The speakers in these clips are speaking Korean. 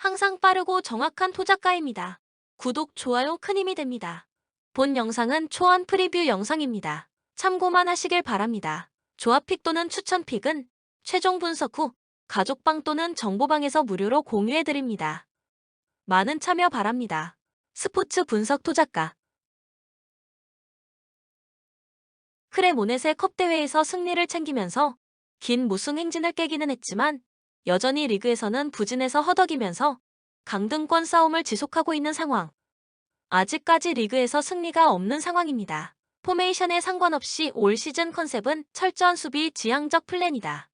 항상 빠르고 정확한 토작가입니다. 구독, 좋아요 큰 힘이 됩니다. 본 영상은 초안 프리뷰 영상입니다. 참고만 하시길 바랍니다. 조합픽 또는 추천픽은 최종 분석 후 가족방 또는 정보방에서 무료로 공유해드립니다. 많은 참여 바랍니다. 스포츠 분석 토작가 크레모넷의 컵 대회에서 승리를 챙기면서 긴 무승 행진을 깨기는 했지만 여전히 리그에서는 부진해서 허덕이면서 강등권 싸움을 지속하고 있는 상황. 아직까지 리그에서 승리가 없는 상황입니다. 포메이션에 상관없이 올 시즌 컨셉은 철저한 수비 지향적 플랜이다.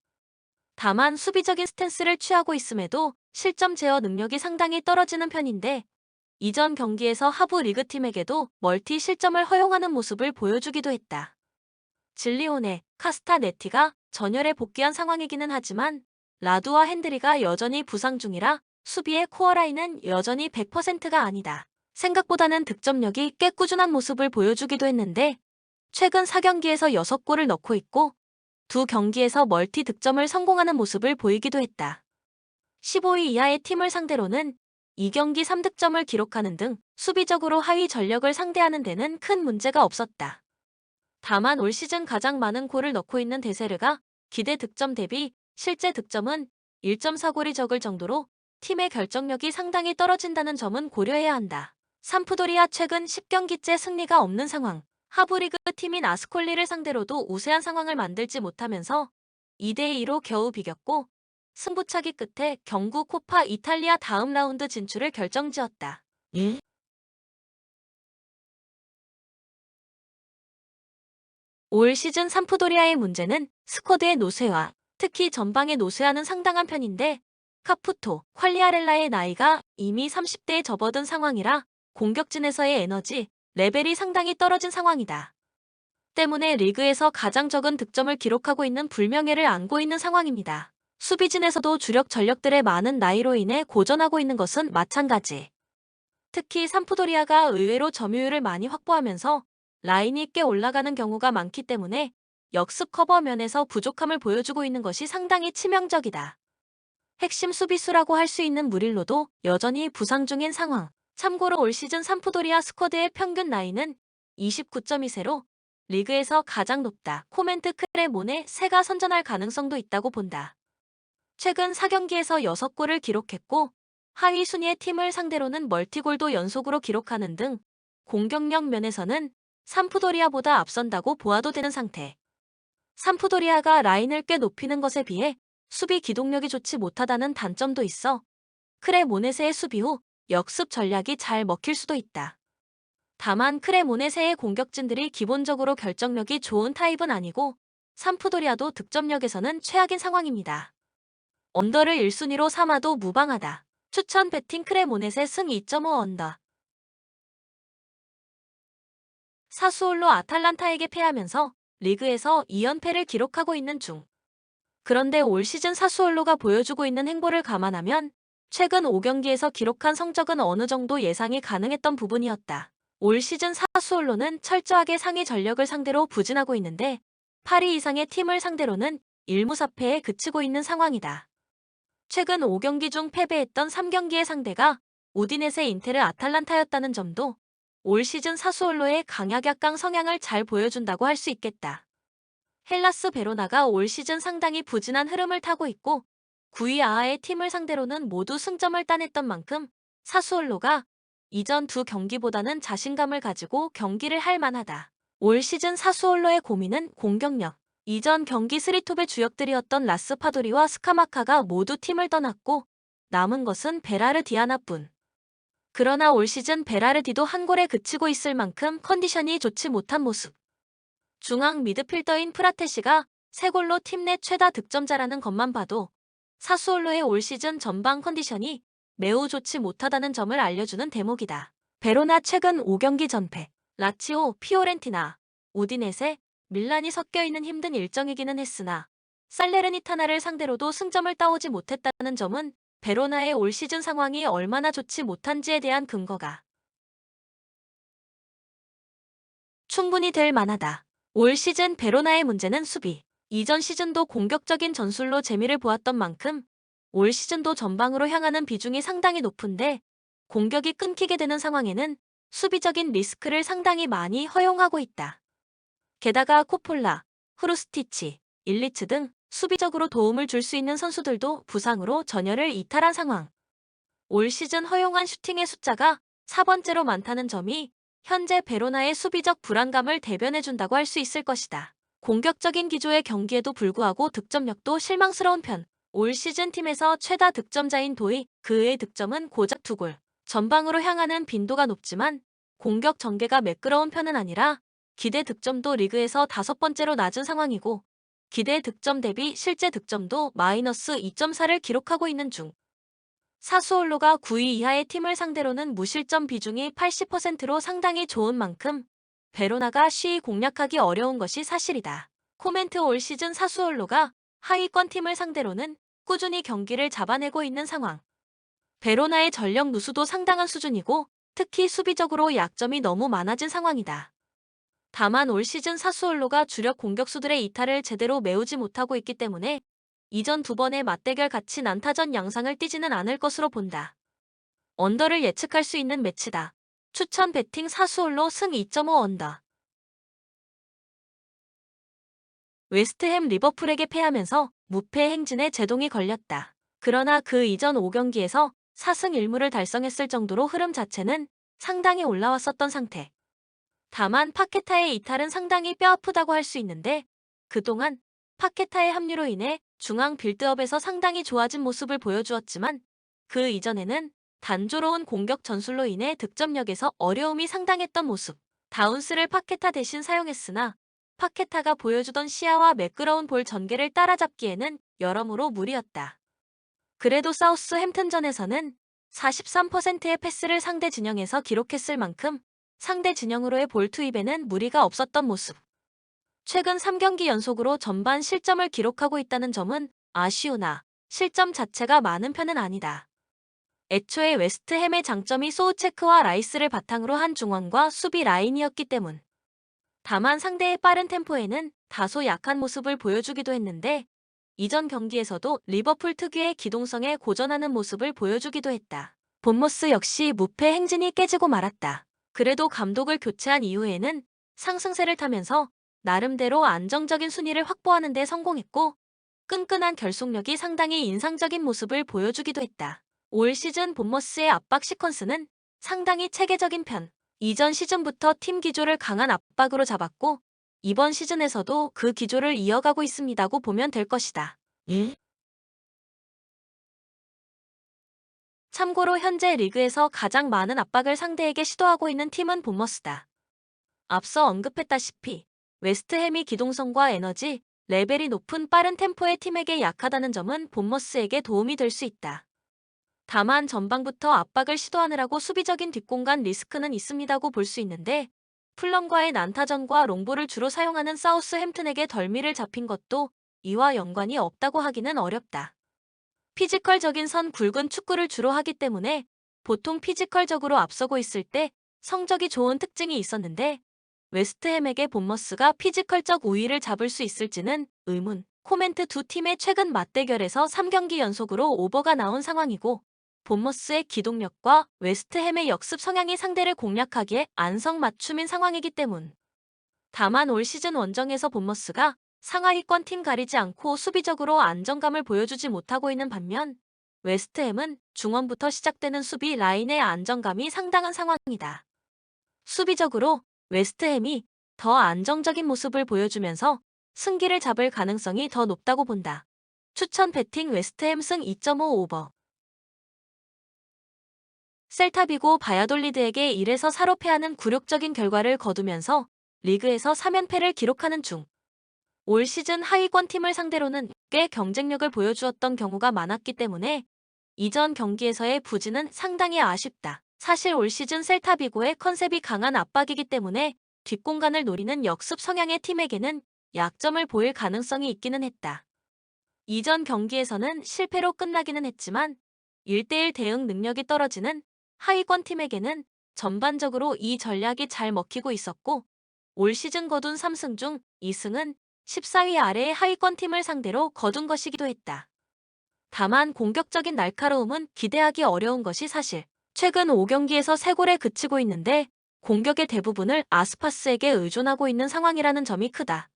다만 수비적인 스탠스를 취하고 있음에도 실점 제어 능력이 상당히 떨어지는 편인데 이전 경기에서 하부 리그팀에게도 멀티 실점을 허용하는 모습을 보여주기도 했다. 질리오네, 카스타네티가 전열에 복귀한 상황이기는 하지만 라두와 핸드리가 여전히 부상 중이라 수비의 코어라인은 여전히 100%가 아니다. 생각보다는 득점력이 꽤 꾸준한 모습을 보여주기도 했는데 최근 4경기에서 6골을 넣고 있고 2경기에서 멀티 득점을 성공하는 모습을 보이기도 했다. 15위 이하의 팀을 상대로는 2경기 3득점을 기록하는 등 수비적으로 하위 전력을 상대하는 데는 큰 문제가 없었다. 다만 올 시즌 가장 많은 골을 넣고 있는 데세르가 기대 득점 대비 실제 득점은 1.4골이 적을 정도로 팀의 결정력이 상당히 떨어진다는 점은 고려해야 한다. 삼프도리아 최근 10경기째 승리가 없는 상황. 하부리그 팀인 아스콜리를 상대로도 우세한 상황을 만들지 못하면서 2대2로 겨우 비겼고 승부차기 끝에 경구 코파 이탈리아 다음 라운드 진출을 결정지었다. 올 시즌 삼프도리아의 문제는 스쿼드의 노쇠화, 특히 전방의 노쇠화는 상당한 편인데 카푸토, 퀄리아렐라의 나이가 이미 30대에 접어든 상황이라 공격진에서의 에너지, 레벨이 상당히 떨어진 상황이다. 때문에 리그에서 가장 적은 득점을 기록하고 있는 불명예를 안고 있는 상황입니다. 수비진에서도 주력 전력들의 많은 나이로 인해 고전하고 있는 것은 마찬가지. 특히 삼프도리아가 의외로 점유율을 많이 확보하면서 라인이 꽤 올라가는 경우가 많기 때문에 역습 커버 면에서 부족함을 보여주고 있는 것이 상당히 치명적이다. 핵심 수비수라고 할 수 있는 무릴로도 여전히 부상 중인 상황. 참고로 올 시즌 삼프도리아 스쿼드의 평균 나이는 29.2세로 리그에서 가장 높다. 코멘트 크레모네 세가 선전할 가능성도 있다고 본다. 최근 4경기에서 6골을 기록했고 하위 순위의 팀을 상대로는 멀티골도 연속으로 기록하는 등 공격력 면에서는 삼프도리아보다 앞선다고 보아도 되는 상태. 삼프도리아가 라인을 꽤 높이는 것에 비해 수비 기동력이 좋지 못하다는 단점도 있어 크레모네세의 수비 후 역습 전략이 잘 먹힐 수도 있다. 다만 크레모네세의 공격진들이 기본적으로 결정력이 좋은 타입은 아니고 삼프도리아도 득점력에서는 최악인 상황입니다. 언더를 1순위로 삼아도 무방하다. 추천 배팅 크레모넷의 승 2.5 언더. 사수올로 아탈란타에게 패하면서 리그에서 2연패를 기록하고 있는 중. 그런데 올 시즌 사수올로가 보여주고 있는 행보를 감안하면 최근 5경기에서 기록한 성적은 어느 정도 예상이 가능했던 부분이었다. 올 시즌 사수올로는 철저하게 상위 전력을 상대로 부진하고 있는데 8위 이상의 팀을 상대로는 1무4패에 그치고 있는 상황이다. 최근 5경기 중 패배했던 3경기의 상대가 우디네세 인테르 아탈란타였다는 점도 올 시즌 사수올로의 강약약강 성향을 잘 보여준다고 할 수 있겠다. 헬라스 베로나가 올 시즌 상당히 부진한 흐름을 타고 있고 9위 아하의 팀을 상대로는 모두 승점을 따냈던 만큼 사수올로가 이전 두 경기보다는 자신감을 가지고 경기를 할 만하다. 올 시즌 사수올로의 고민은 공격력. 이전 경기 3톱의 주역들이었던 라스 파도리와 스카마카가 모두 팀을 떠났고 남은 것은 베라르디아나뿐. 그러나 올 시즌 베라르디도 한 골에 그치고 있을 만큼 컨디션이 좋지 못한 모습. 중앙 미드필더인 프라테시가 3골로 팀 내 최다 득점자라는 것만 봐도 사수올로의 올 시즌 전방 컨디션이 매우 좋지 못하다는 점을 알려주는 대목이다. 베로나 최근 5경기 전패, 라치오, 피오렌티나, 우디네세, 밀란이 섞여있는 힘든 일정이기는 했으나 살레르니타나를 상대로도 승점을 따오지 못했다는 점은 베로나의 올 시즌 상황이 얼마나 좋지 못한지에 대한 근거가 충분히 될 만하다. 올 시즌 베로나의 문제는 수비. 이전 시즌도 공격적인 전술로 재미를 보았던 만큼 올 시즌도 전방으로 향하는 비중이 상당히 높은데 공격이 끊기게 되는 상황에는 수비적인 리스크를 상당히 많이 허용하고 있다. 게다가 코폴라, 후루스티치, 일리츠 등 수비적으로 도움을 줄 수 있는 선수들도 부상으로 전열을 이탈한 상황. 올 시즌 허용한 슈팅의 숫자가 4번째로 많다는 점이 현재 베로나의 수비적 불안감을 대변해준다고 할 수 있을 것이다. 공격적인 기조의 경기에도 불구하고 득점력도 실망스러운 편. 올 시즌 팀에서 최다 득점자인 도이, 그의 득점은 고작 2골. 전방으로 향하는 빈도가 높지만 공격 전개가 매끄러운 편은 아니라 기대 득점도 리그에서 5번째로 낮은 상황이고 기대 득점 대비 실제 득점도 마이너스 2.4를 기록하고 있는 중. 사수올로가 9위 이하의 팀을 상대로는 무실점 비중이 80%로 상당히 좋은 만큼 베로나가 쉬이 공략하기 어려운 것이 사실이다. 코멘트. 올 시즌 사수올로가 하위권 팀을 상대로는 꾸준히 경기를 잡아내고 있는 상황. 베로나의 전력 누수도 상당한 수준이고 특히 수비적으로 약점이 너무 많아진 상황이다. 다만 올 시즌 사수올로가 주력 공격수들의 이탈을 제대로 메우지 못하고 있기 때문에 이전 2번의 맞대결 같이 난타전 양상을 띠지는 않을 것으로 본다. 언더를 예측할 수 있는 매치다. 추천 배팅 사수올로 승 2.5 언더. 웨스트햄 리버풀에게 패하면서 무패 행진에 제동이 걸렸다. 그러나 그 이전 5경기에서 4승 1무를 달성했을 정도로 흐름 자체는 상당히 올라왔었던 상태. 다만 파케타의 이탈은 상당히 뼈아프다고 할 수 있는데 그동안 파케타의 합류로 인해 중앙 빌드업에서 상당히 좋아진 모습을 보여주었지만 그 이전에는 단조로운 공격 전술로 인해 득점력에서 어려움이 상당했던 모습. 다운스를 파케타 대신 사용했으나 파케타가 보여주던 시야와 매끄러운 볼 전개를 따라잡기에는 여러모로 무리였다. 그래도 사우스햄튼전에서는 43%의 패스를 상대 진영에서 기록했을 만큼 상대 진영으로의 볼 투입에는 무리가 없었던 모습. 최근 3경기 연속으로 전반 실점을 기록하고 있다는 점은 아쉬우나 실점 자체가 많은 편은 아니다. 애초에 웨스트햄의 장점이 소우체크와 라이스를 바탕으로 한 중원과 수비 라인이었기 때문. 다만 상대의 빠른 템포에는 다소 약한 모습을 보여주기도 했는데 이전 경기에서도 리버풀 특유의 기동성에 고전하는 모습을 보여주기도 했다. 본머스 역시 무패 행진이 깨지고 말았다. 그래도 감독을 교체한 이후에는 상승세를 타면서 나름대로 안정적인 순위를 확보하는 데 성공했고 끈끈한 결속력이 상당히 인상적인 모습을 보여주기도 했다. 올 시즌 본머스의 압박 시퀀스는 상당히 체계적인 편. 이전 시즌부터 팀 기조를 강한 압박으로 잡았고 이번 시즌에서도 그 기조를 이어가고 있습니다고 보면 될 것이다. 참고로 현재 리그에서 가장 많은 압박을 상대에게 시도하고 있는 팀은 본머스다. 앞서 언급했다시피 웨스트햄이 기동성과 에너지, 레벨이 높은 빠른 템포의 팀에게 약하다는 점은 본머스에게 도움이 될 수 있다. 다만 전방부터 압박을 시도하느라고 수비적인 뒷공간 리스크는 있습니다고 볼 수 있는데 풀럼과의 난타전과 롱볼을 주로 사용하는 사우스햄튼에게 덜미를 잡힌 것도 이와 연관이 없다고 하기는 어렵다. 피지컬적인 선 굵은 축구를 주로 하기 때문에 보통 피지컬적으로 앞서고 있을 때 성적이 좋은 특징이 있었는데 웨스트햄에게 본머스가 피지컬적 우위를 잡을 수 있을지는 의문. 코멘트. 두 팀의 최근 맞대결에서 3경기 연속으로 오버가 나온 상황이고 본머스의 기동력과 웨스트햄의 역습 성향이 상대를 공략하기에 안성맞춤인 상황이기 때문. 다만 올 시즌 원정에서 본머스가 상하위권 팀 가리지 않고 수비적으로 안정감을 보여주지 못하고 있는 반면 웨스트햄은 중원부터 시작되는 수비 라인의 안정감이 상당한 상황이다. 수비적으로 웨스트햄이 더 안정적인 모습을 보여주면서 승기를 잡을 가능성이 더 높다고 본다. 추천 배팅 웨스트햄 승 2.5 오버. 셀타비고 바야돌리드에게 1에서 4로 패하는 굴욕적인 결과를 거두면서 리그에서 3연패를 기록하는 중. 올 시즌 하위권 팀을 상대로는 꽤 경쟁력을 보여주었던 경우가 많았기 때문에 이전 경기에서의 부진은 상당히 아쉽다. 사실 올 시즌 셀타비고의 컨셉이 강한 압박이기 때문에 뒷공간을 노리는 역습 성향의 팀에게는 약점을 보일 가능성이 있기는 했다. 이전 경기에서는 실패로 끝나기는 했지만 1대1 대응 능력이 떨어지는 하위권 팀에게는 전반적으로 이 전략이 잘 먹히고 있었고 올 시즌 거둔 3승 중 2승은 14위 아래의 하위권 팀을 상대로 거둔 것이기도 했다. 다만 공격적인 날카로움은 기대하기 어려운 것이 사실. 최근 5경기에서 3골에 그치고 있는데 공격의 대부분을 아스파스에게 의존하고 있는 상황이라는 점이 크다.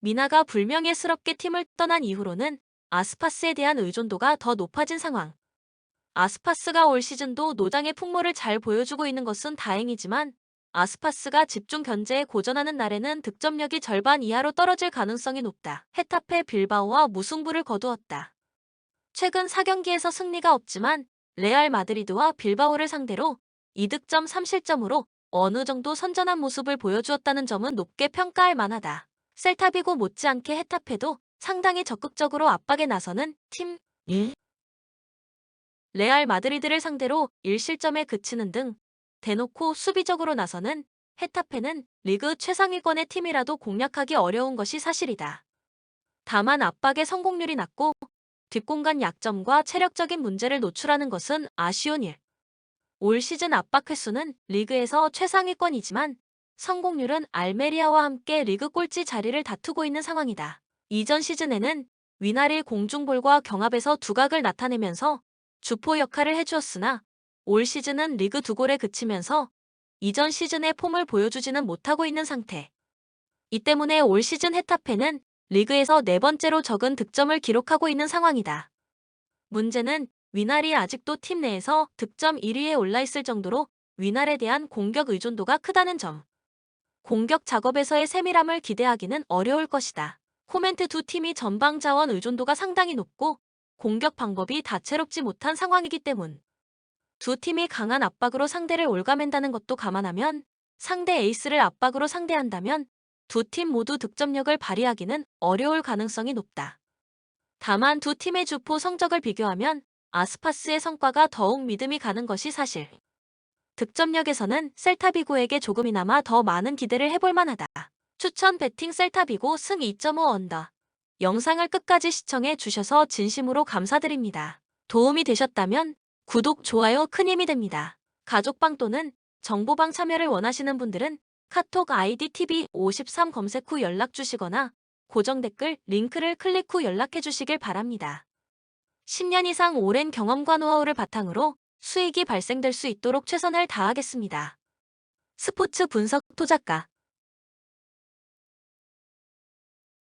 미나가 불명예스럽게 팀을 떠난 이후로는 아스파스에 대한 의존도가 더 높아진 상황. 아스파스가 올 시즌도 노장의 풍모를 잘 보여주고 있는 것은 다행이지만 아스파스가 집중 견제에 고전하는 날에는 득점력이 절반 이하로 떨어질 가능성이 높다. 헤타페 빌바오와 무승부를 거두었다. 최근 4경기에서 승리가 없지만 레알 마드리드와 빌바오를 상대로 2득점 3실점으로 어느 정도 선전한 모습을 보여주었다는 점은 높게 평가할 만하다. 셀타비고 못지않게 헤타페도 상당히 적극적으로 압박에 나서는 팀. 레알 마드리드를 상대로 1실점에 그치는 등 대놓고 수비적으로 나서는 헤타페는 리그 최상위권의 팀이라도 공략하기 어려운 것이 사실이다. 다만 압박의 성공률이 낮고 뒷공간 약점과 체력적인 문제를 노출하는 것은 아쉬운 일. 올 시즌 압박 횟수는 리그에서 최상위권이지만 성공률은 알메리아와 함께 리그 꼴찌 자리를 다투고 있는 상황이다. 이전 시즌에는 위나리 공중볼과 경합에서 두각을 나타내면서 주포 역할을 해주었으나 올 시즌은 리그 2골에 그치면서 이전 시즌의 폼을 보여주지는 못하고 있는 상태. 이 때문에 올 시즌 헤타페는 리그에서 4번째로 적은 득점을 기록하고 있는 상황이다. 문제는 위날이 아직도 팀 내에서 득점 1위에 올라있을 정도로 위날에 대한 공격 의존도가 크다는 점. 공격 작업에서의 세밀함을 기대하기는 어려울 것이다. 코멘트 두 팀이 전방 자원 의존도가 상당히 높고 공격 방법이 다채롭지 못한 상황이기 때문. 두 팀이 강한 압박으로 상대를 올가맨다는 것도 감안하면 상대 에이스를 압박으로 상대한다면 두 팀 모두 득점력을 발휘하기는 어려울 가능성이 높다. 다만 두 팀의 주포 성적을 비교하면 아스파스의 성과가 더욱 믿음이 가는 것이 사실. 득점력에서는 셀타비고에게 조금이나마 더 많은 기대를 해볼 만하다. 추천 배팅 셀타비고 승 2.5 언더. 영상을 끝까지 시청해 주셔서 진심으로 감사드립니다. 도움이 되셨다면 구독, 좋아요 큰 힘이 됩니다. 가족방 또는 정보방 참여를 원하시는 분들은 카톡 아이디 TV53 검색 후 연락 주시거나 고정 댓글 링크를 클릭 후 연락해 주시길 바랍니다. 10년 이상 오랜 경험과 노하우를 바탕으로 수익이 발생될 수 있도록 최선을 다하겠습니다. 스포츠 분석 토작가